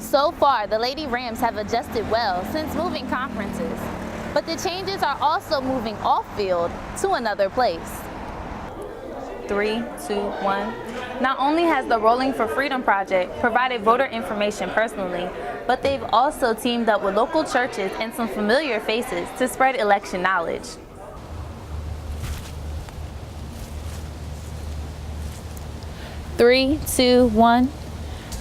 So far, the Lady Rams have adjusted well since moving conferences, but the changes are also moving off-field to another place. 3, 2, 1. Not only has the Rolling for Freedom Project provided voter information personally, but they've also teamed up with local churches and some familiar faces to spread election knowledge. Three, two, one.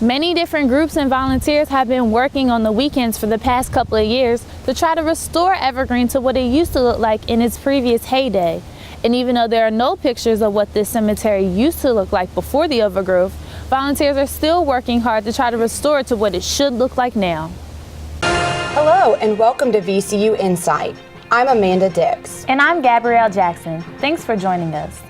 Many different groups and volunteers have been working on the weekends for the past couple of years to try to restore Evergreen to what it used to look like in its previous heyday. And even though there are no pictures of what this cemetery used to look like before the overgrowth, volunteers are still working hard to try to restore it to what it should look like now. Hello and welcome to VCU Insight. I'm Amanda Dix. And I'm Gabrielle Jackson. Thanks for joining us.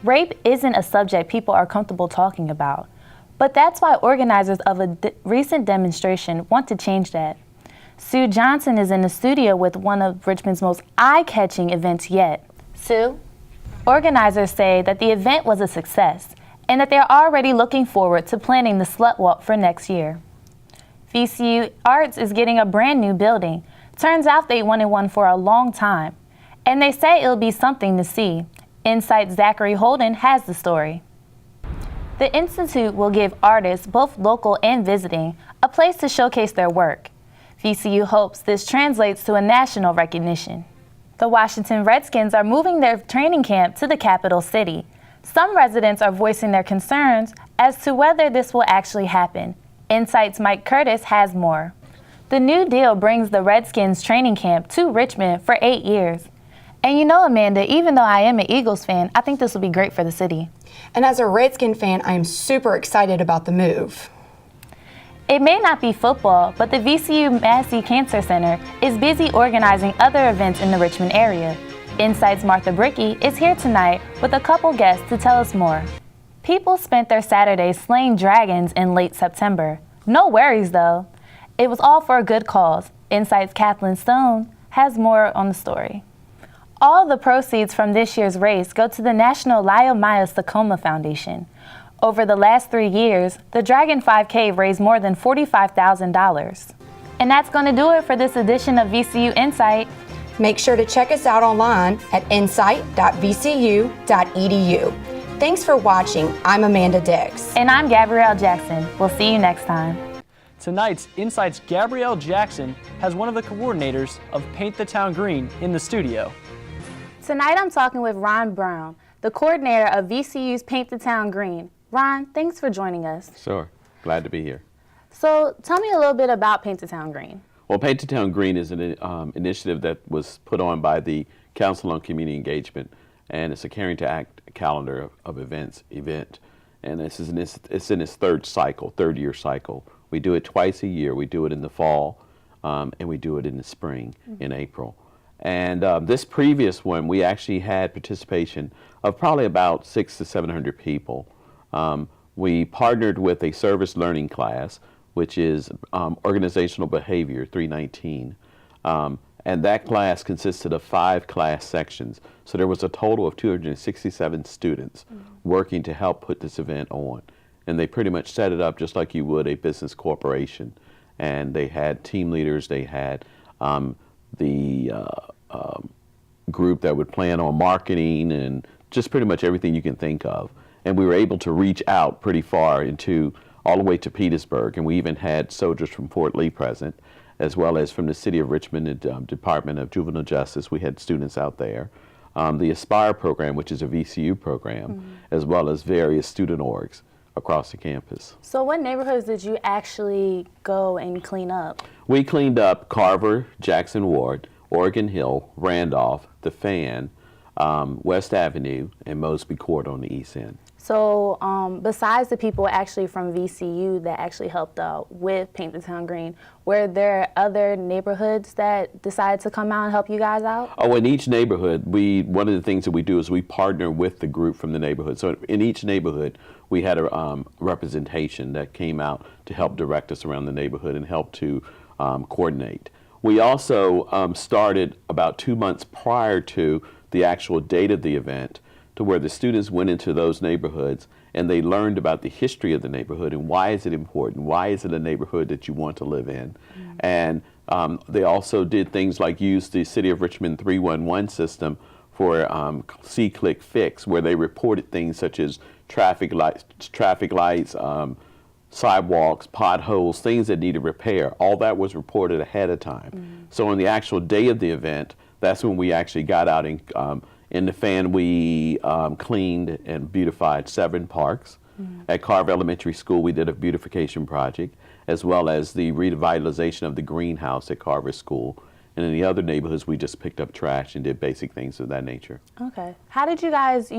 Rape isn't a subject people are comfortable talking about, but that's why organizers of a recent demonstration want to change that. Sue Johnson is in the studio with one of Richmond's most eye-catching events yet. Sue? Organizers say that the event was a success and that they're already looking forward to planning the Slut Walk for next year. VCU Arts is getting a brand new building. Turns out they wanted one for a long time, and they say it'll be something to see. Insight's Zachary Holden has the story. The Institute will give artists, both local and visiting, a place to showcase their work. VCU hopes this translates to a national recognition. The Washington Redskins are moving their training camp to the capital city. Some residents are voicing their concerns as to whether this will actually happen. Insight's Mike Curtis has more. The new deal brings the Redskins training camp to Richmond for 8 years. And you know, Amanda, even though I am an Eagles fan, I think this will be great for the city. And as a Redskin fan, I am super excited about the move. It may not be football, but the VCU Massey Cancer Center is busy organizing other events in the Richmond area. Insight's Martha Brickey is here tonight with a couple guests to tell us more. People spent their Saturdays slaying dragons in late September. No worries though. It was all for a good cause. Insight's Kathleen Stone has more on the story. All the proceeds from this year's race go to the National Lyle Miles Tacoma Foundation. Over the last 3 years, the Dragon 5K raised more than $45,000. And that's going to do it for this edition of VCU Insight. Make sure to check us out online at insight.vcu.edu. Thanks for watching. I'm Amanda Dix. And I'm Gabrielle Jackson. We'll see you next time. Tonight's Insight's Gabrielle Jackson has one of the coordinators of Paint the Town Green in the studio. Tonight I'm talking with Ron Brown, the coordinator of VCU's Paint the Town Green. Ron, thanks for joining us. Sure, glad to be here. So tell me a little bit about Paint the Town Green. Well, Paint the Town Green is an initiative that was put on by the Council on Community Engagement, and it's a Caring to Act calendar of event. And it's in its third year cycle. We do it twice a year. We do it in the fall, and we do it in the spring, in April. And this previous one, we actually had participation of probably about 600 to 700 people. We partnered with a service learning class, which is Organizational Behavior 319. And that class consisted of 5 class sections. So there was a total of 267 students working to help put this event on. And they pretty much set it up just like you would a business corporation. And they had team leaders, they had the group that would plan on marketing and just pretty much everything you can think of. And we were able to reach out pretty far all the way to Petersburg. And we even had soldiers from Fort Lee present, as well as from the City of Richmond and Department of Juvenile Justice. We had students out there. The Aspire program, which is a VCU program, as well as various student orgs across the campus. So what neighborhoods did you actually go and clean up? We cleaned up Carver, Jackson Ward, Oregon Hill, Randolph, The Fan, West Avenue, and Mosby Court on the east end. So besides the people actually from VCU that actually helped out with Paint the Town Green, were there other neighborhoods that decided to come out and help you guys out? Oh, in each neighborhood, one of the things that we do is we partner with the group from the neighborhood. So in each neighborhood, we had a representation that came out to help direct us around the neighborhood and help to coordinate. We also started about 2 months prior to the actual date of the event, to where the students went into those neighborhoods and they learned about the history of the neighborhood and why is it important, why is it a neighborhood that you want to live in. And they also did things like use the City of Richmond 311 system for See, Click, Fix, where they reported things such as traffic lights, sidewalks, potholes, things that needed repair. All that was reported ahead of time. So on the actual day of the event, that's when we actually got out in the fan. We cleaned and beautified 7 parks. At Carver Elementary School, we did a beautification project, as well as the revitalization of the greenhouse at Carver School. And in the other neighborhoods, we just picked up trash and did basic things of that nature. Okay. How did you guys,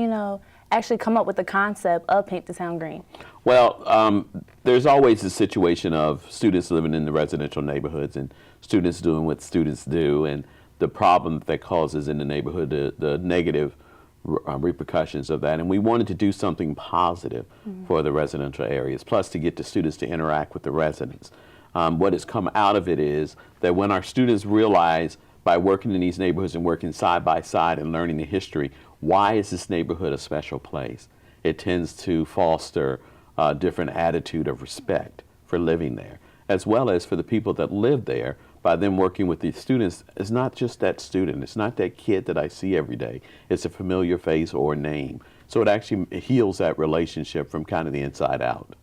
actually come up with the concept of Paint the Town Green? Well, there's always a situation of students living in the residential neighborhoods and students doing what students do, and the problem that causes in the neighborhood, the negative repercussions of that. And we wanted to do something positive for the residential areas, plus to get the students to interact with the residents. What has come out of it is that when our students realize, by working in these neighborhoods and working side by side and learning the history, why is this neighborhood a special place? It tends to foster a different attitude of respect for living there, as well as for the people that live there. By them working with these students, it's not just that student, it's not that kid that I see every day, it's a familiar face or name. So it actually heals that relationship from kind of the inside out.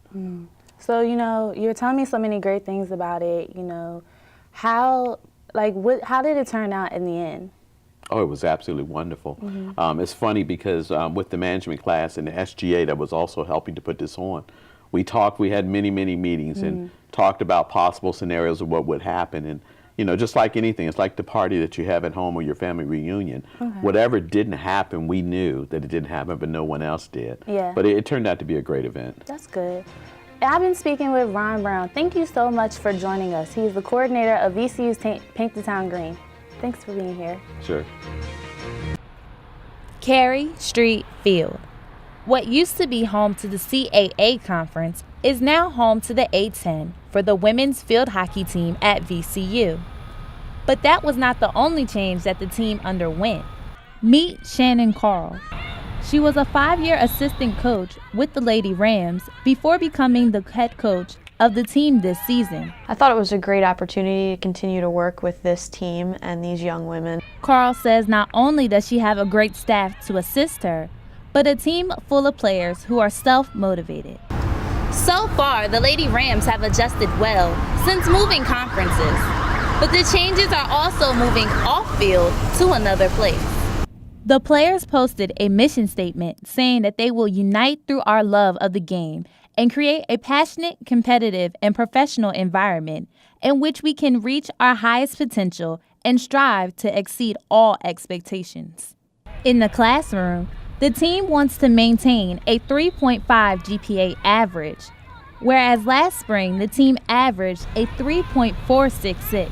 So, you're telling me so many great things about it, how did it turn out in the end? Oh, it was absolutely wonderful. It's funny because with the management class and the SGA that was also helping to put this on, we had many, many meetings and talked about possible scenarios of what would happen. And, just like anything, it's like the party that you have at home or your family reunion. Whatever didn't happen, we knew that it didn't happen, but no one else did. Yeah. But it turned out to be a great event. That's good. I've been speaking with Ron Brown. Thank you so much for joining us. He's the coordinator of VCU's Paint the Town Green. Thanks for being here. Sure. Cary Street Field. What used to be home to the CAA conference is now home to the A-10 for the women's field hockey team at VCU. But that was not the only change that the team underwent. Meet Shannon Carl. She was a 5-year assistant coach with the Lady Rams before becoming the head coach of the team this season. I thought it was a great opportunity to continue to work with this team and these young women. Carl says not only does she have a great staff to assist her, but a team full of players who are self-motivated. So far, the Lady Rams have adjusted well since moving conferences, but the changes are also moving off-field to another place. The players posted a mission statement saying that they will unite through our love of the game and create a passionate, competitive, and professional environment in which we can reach our highest potential and strive to exceed all expectations. In the classroom, the team wants to maintain a 3.5 GPA average, whereas last spring the team averaged a 3.466.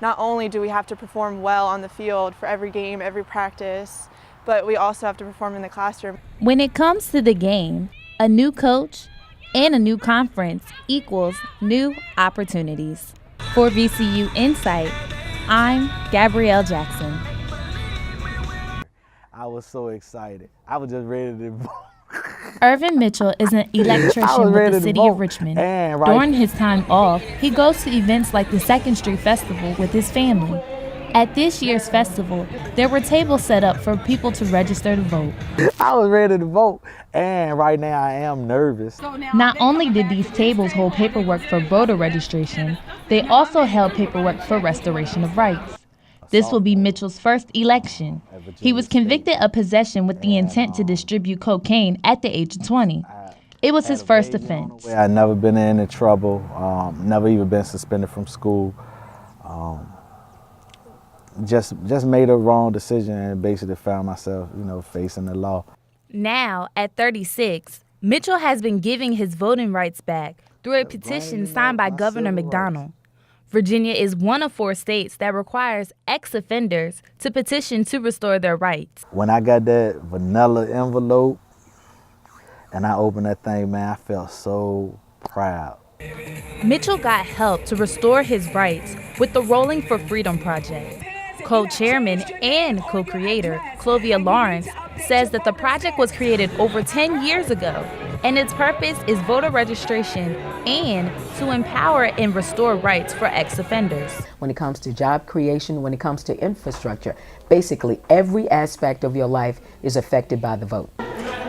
Not only do we have to perform well on the field for every game, every practice, but we also have to perform in the classroom. When it comes to the game, a new coach and a new conference equals new opportunities. For VCU Insight, I'm Gabrielle Jackson. I was so excited. I was just ready to vote. Irvin Mitchell is an electrician with the city of Richmond. During his time off, he goes to events like the 2nd Street Festival with his family. At this year's festival, there were tables set up for people to register to vote. I was ready to vote, and right now I am nervous. Not only did these tables hold paperwork for voter registration, they also held paperwork for restoration of rights. This will be Mitchell's first election. He was convicted of possession with the intent to distribute cocaine at the age of 20. It was his first offense. I'd never been in any trouble, never even been suspended from school. Just made a wrong decision and basically found myself, facing the law. Now, at 36, Mitchell has been giving his voting rights back through a petition signed by Governor McDonnell. Virginia is one of 4 states that requires ex-offenders to petition to restore their rights. When I got that vanilla envelope and I opened that thing, man, I felt so proud. Mitchell got help to restore his rights with the Rolling for Freedom Project. Co-chairman and co-creator Clovia Lawrence says that the project was created over 10 years ago and its purpose is voter registration and to empower and restore rights for ex-offenders. When it comes to job creation, when it comes to infrastructure, basically every aspect of your life is affected by the vote.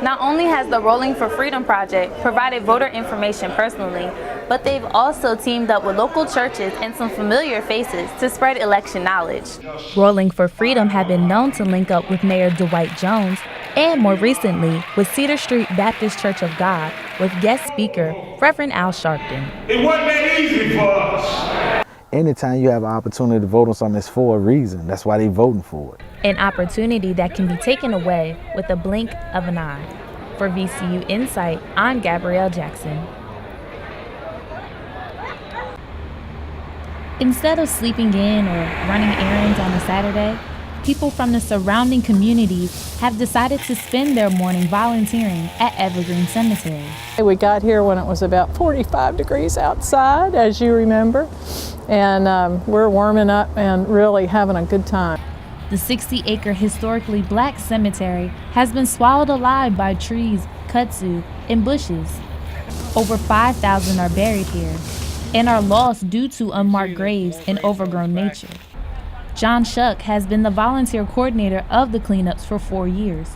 Not only has the Rolling for Freedom Project provided voter information personally, but they've also teamed up with local churches and some familiar faces to spread election knowledge. Rolling for Freedom had been known to link up with Mayor Dwight Jones and more recently with Cedar Street Baptist Church of God with guest speaker Reverend Al Sharpton. It wasn't that easy for us. Anytime you have an opportunity to vote on something, it's for a reason. That's why they're voting for it. An opportunity that can be taken away with a blink of an eye. For VCU Insight, I'm Gabrielle Jackson. Instead of sleeping in or running errands on a Saturday, people from the surrounding communities have decided to spend their morning volunteering at Evergreen Cemetery. We got here when it was about 45 degrees outside, as you remember, and we're warming up and really having a good time. The 60-acre historically black cemetery has been swallowed alive by trees, kudzu, and bushes. Over 5,000 are buried here and are lost due to unmarked graves and overgrown nature. John Shuck has been the volunteer coordinator of the cleanups for 4 years.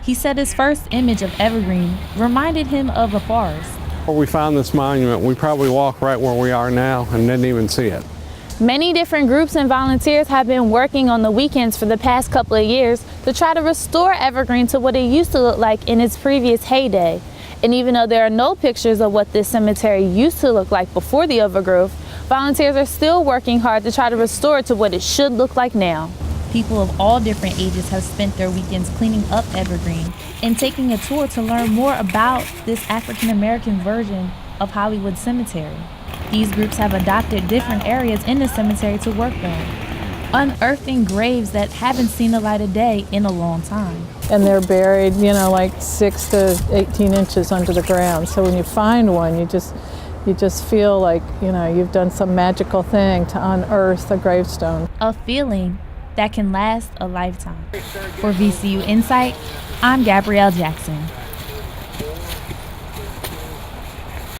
He said his first image of Evergreen reminded him of a forest. When we found this monument, we probably walked right where we are now and didn't even see it. Many different groups and volunteers have been working on the weekends for the past couple of years to try to restore Evergreen to what it used to look like in its previous heyday. And even though there are no pictures of what this cemetery used to look like before the overgrowth, volunteers are still working hard to try to restore it to what it should look like now. People of all different ages have spent their weekends cleaning up Evergreen and taking a tour to learn more about this African American version of Hollywood Cemetery. These groups have adopted different areas in the cemetery to work on, unearthing graves that haven't seen the light of day in a long time. And they're buried, like 6 to 18 inches under the ground. So when you find one, you just feel like, you've done some magical thing to unearth a gravestone. A feeling that can last a lifetime. For VCU Insight, I'm Gabrielle Jackson.